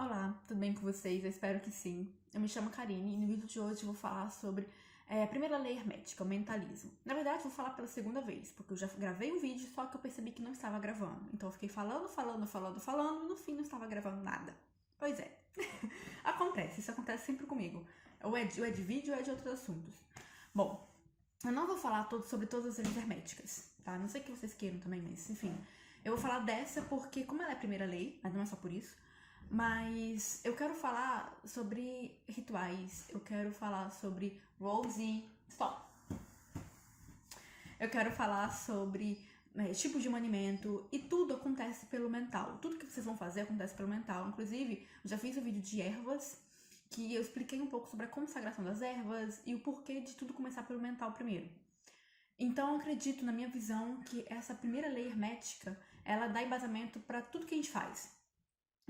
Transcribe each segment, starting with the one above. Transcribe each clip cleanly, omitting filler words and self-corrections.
Olá, tudo bem com vocês? Eu espero que sim. Eu me chamo Karine e no vídeo de hoje eu vou falar sobre a primeira lei hermética, o mentalismo. Na verdade, vou falar pela segunda vez, porque eu já gravei um vídeo, só que eu percebi que não estava gravando. Então eu fiquei falando e no fim não estava gravando nada. Pois é. Acontece, isso acontece sempre comigo. Ou é de vídeo ou é de outros assuntos. Bom, eu não vou falar sobre todas as leis herméticas, tá? Não sei o que vocês queiram também, mas enfim. Eu vou falar dessa porque, como ela é a primeira lei, mas não é só por isso, mas eu quero falar sobre rituais, eu quero falar sobre Rose. Stop! Eu quero falar sobre tipos de manimento e tudo acontece pelo mental. Tudo que vocês vão fazer acontece pelo mental. Inclusive, eu já fiz um vídeo de ervas que eu expliquei um pouco sobre a consagração das ervas e o porquê de tudo começar pelo mental primeiro. Então, eu acredito, na minha visão, que essa primeira lei hermética, ela dá embasamento para tudo que a gente faz.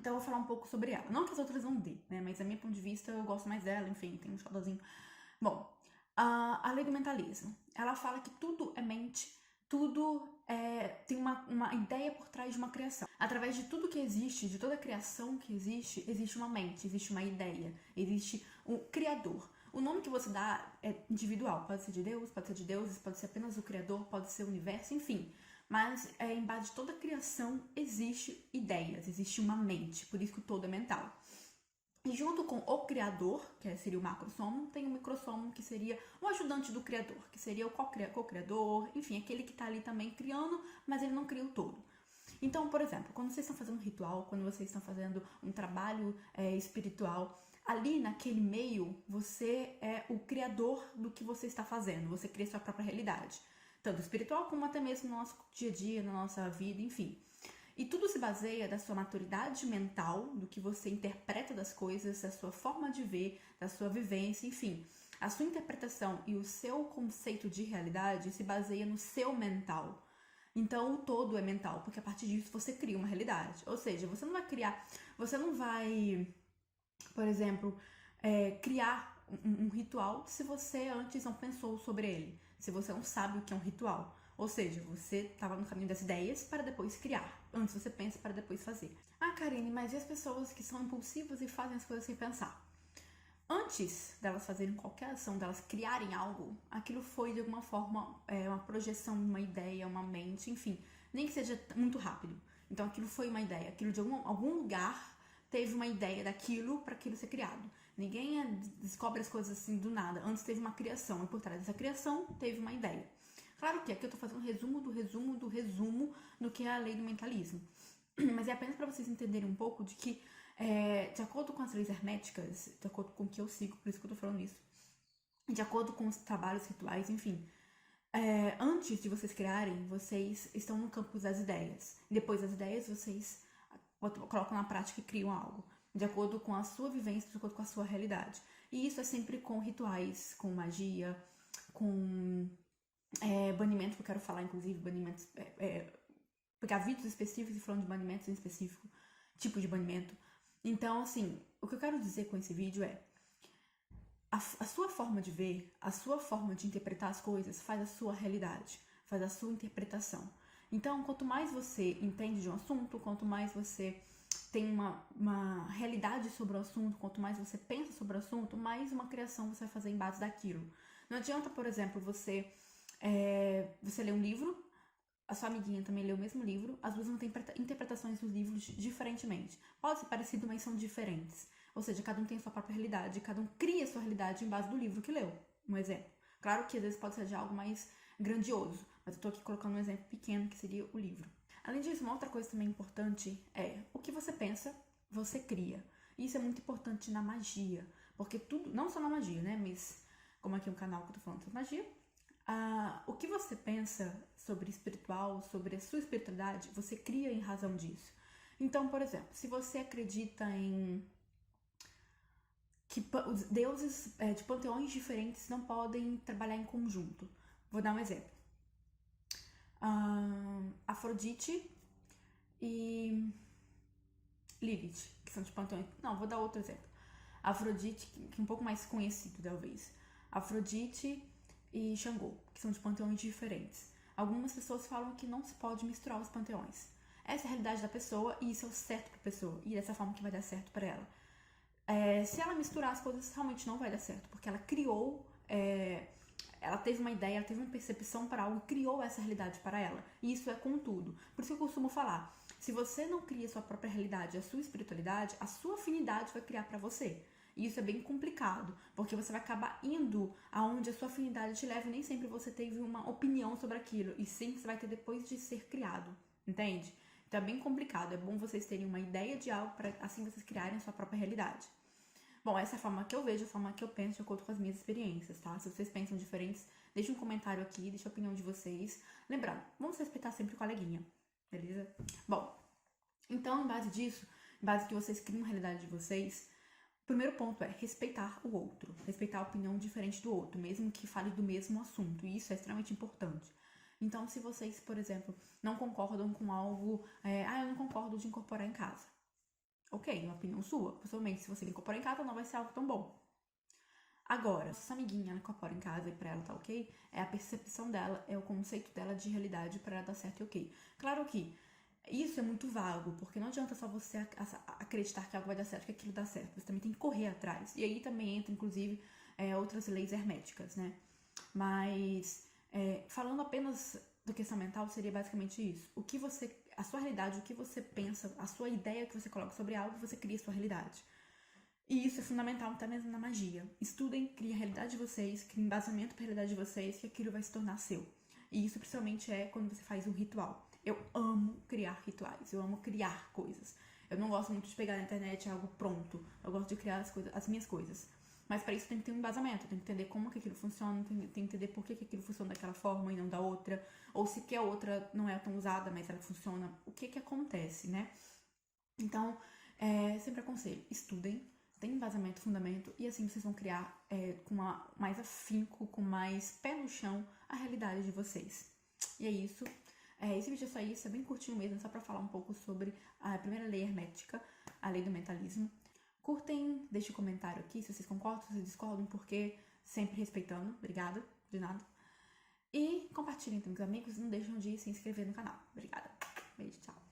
Então eu vou falar um pouco sobre ela. Não que as outras não dê, né? Mas a minha ponto de vista eu gosto mais dela, enfim, tem um xodózinho. Bom, a lei do mentalismo. Ela fala que tudo é mente, tudo tem uma ideia por trás de uma criação. Através de tudo que existe, de toda a criação que existe, existe uma mente, existe uma ideia, existe um criador. O nome que você dá é individual, pode ser de Deus, pode ser de deuses, pode ser apenas o criador, pode ser o universo, enfim. Mas em base de toda criação existe ideias, existe uma mente, por isso que o todo é mental. E junto com o criador, que seria o macrosomo, tem o microsomo, que seria o ajudante do criador, que seria o co-criador, enfim, aquele que está ali também criando, mas ele não cria o todo. Então, por exemplo, quando vocês estão fazendo um ritual, quando vocês estão fazendo um trabalho espiritual, ali naquele meio, você é o criador do que você está fazendo, você cria sua própria realidade. Tanto espiritual como até mesmo no nosso dia a dia, na nossa vida, enfim. E tudo se baseia da sua maturidade mental, do que você interpreta das coisas, da sua forma de ver, da sua vivência, enfim. A sua interpretação e o seu conceito de realidade se baseia no seu mental. Então o todo é mental, porque a partir disso você cria uma realidade. Ou seja, você não vai, por exemplo, criar um ritual se você antes não pensou sobre ele, se você não sabe o que é um ritual. Ou seja, você estava no caminho das ideias para depois criar. Antes você pensa para depois fazer. Ah, Karine, mas e as pessoas que são impulsivas e fazem as coisas sem pensar? Antes delas fazerem qualquer ação, delas criarem algo, aquilo foi de alguma forma uma projeção, uma ideia, uma mente, enfim, nem que seja muito rápido. Então aquilo foi uma ideia, aquilo de algum lugar teve uma ideia daquilo para aquilo ser criado. Ninguém descobre as coisas assim do nada. Antes teve uma criação e por trás dessa criação teve uma ideia. Claro que aqui eu tô fazendo um resumo do resumo do que é a lei do mentalismo. Mas é apenas para vocês entenderem um pouco de que, de acordo com as leis herméticas, de acordo com o que eu sigo, por isso que eu tô falando isso, de acordo com os trabalhos rituais, enfim, antes de vocês criarem, vocês estão no campo das ideias. Depois das ideias, vocês colocam na prática e criam algo, de acordo com a sua vivência, de acordo com a sua realidade. E isso é sempre com rituais, com magia, com banimento, que eu quero falar, inclusive, banimentos, pegar vídeos específicos e falando de banimentos em específico, tipo de banimento. Então, assim, o que eu quero dizer com esse vídeo é a sua forma de ver, a sua forma de interpretar as coisas faz a sua realidade, faz a sua interpretação. Então, quanto mais você entende de um assunto, quanto mais você tem uma realidade sobre o assunto, quanto mais você pensa sobre o assunto, mais uma criação você vai fazer em base daquilo. Não adianta, por exemplo, você ler um livro, a sua amiguinha também lê o mesmo livro, as duas vão ter interpretações dos livros diferentemente. Pode ser parecido, mas são diferentes. Ou seja, cada um tem a sua própria realidade, cada um cria a sua realidade em base do livro que leu. Um exemplo. Claro que às vezes pode ser de algo mais grandioso, mas eu tô aqui colocando um exemplo pequeno que seria o livro. Além disso, uma outra coisa também importante é o que você pensa, você cria. E isso é muito importante na magia, porque tudo, não só na magia, né, mas como aqui é um canal que eu tô falando sobre magia, o que você pensa sobre espiritual, sobre a sua espiritualidade, você cria em razão disso. Então, por exemplo, se você acredita em que os deuses de panteões diferentes não podem trabalhar em conjunto. Vou dar um exemplo. Afrodite e Lilith, que são de panteões... Não, vou dar outro exemplo. Afrodite, que é um pouco mais conhecido, talvez. Afrodite e Xangô, que são de panteões diferentes. Algumas pessoas falam que não se pode misturar os panteões. essa é a realidade da pessoa e isso é o certo pra pessoa. E dessa forma que vai dar certo pra ela. Se ela misturar as coisas, realmente não vai dar certo, porque ela criou, ela teve uma ideia, ela teve uma percepção para algo e criou essa realidade para ela. E isso é com tudo. Por isso que eu costumo falar, se você não cria a sua própria realidade, a sua espiritualidade, a sua afinidade vai criar para você. E isso é bem complicado, porque você vai acabar indo aonde a sua afinidade te leva e nem sempre você teve uma opinião sobre aquilo, e sim você vai ter depois de ser criado, entende? Então é bem complicado, é bom vocês terem uma ideia de algo para assim vocês criarem a sua própria realidade. Bom, essa é a forma que eu vejo, a forma que eu penso de acordo com as minhas experiências, tá? Se vocês pensam diferentes, deixem um comentário aqui, deixa a opinião de vocês. Lembrando, vamos respeitar sempre o coleguinha, beleza? Bom, então, em base disso, em base que vocês criam a realidade de vocês, o primeiro ponto é respeitar o outro, respeitar a opinião diferente do outro, mesmo que fale do mesmo assunto, e isso é extremamente importante. Então, se vocês, por exemplo, não concordam com algo, eu não concordo de incorporar em casa. Ok, uma opinião sua. Possivelmente, se você incorporar em casa, não vai ser algo tão bom. Agora, se essa amiguinha ela incorpora em casa e pra ela tá ok, é a percepção dela, é o conceito dela de realidade pra ela dar certo e ok. Claro que isso é muito vago, porque não adianta só você acreditar que algo vai dar certo, que aquilo dá certo. Você também tem que correr atrás. E aí também entra, inclusive, outras leis herméticas, né? Mas, falando apenas do questão mental, seria basicamente isso. A sua realidade, o que você pensa, a sua ideia que você coloca sobre algo, você cria a sua realidade. E isso é fundamental até mesmo na magia. Estudem, criem a realidade de vocês, criem embasamento para a realidade de vocês, que aquilo vai se tornar seu. E isso principalmente é quando você faz um ritual. Eu amo criar rituais, eu amo criar coisas. Eu não gosto muito de pegar na internet algo pronto. Eu gosto de criar as minhas coisas. Mas para isso tem que ter um embasamento, tem que entender como que aquilo funciona, tem que entender por que aquilo funciona daquela forma e não da outra, ou se que a outra não é tão usada, mas ela funciona, o que acontece, né? Então, sempre aconselho, estudem, tem embasamento, fundamento, e assim vocês vão criar com mais afinco, com mais pé no chão, a realidade de vocês. E é isso. Esse vídeo é só isso, é bem curtinho mesmo, só pra falar um pouco sobre a primeira lei hermética, a lei do mentalismo. Curtem, deixem um comentário aqui se vocês concordam, se vocês discordam, porque sempre respeitando. Obrigada, de nada. E compartilhem com os amigos, não deixem de se inscrever no canal. Obrigada. Beijo, tchau.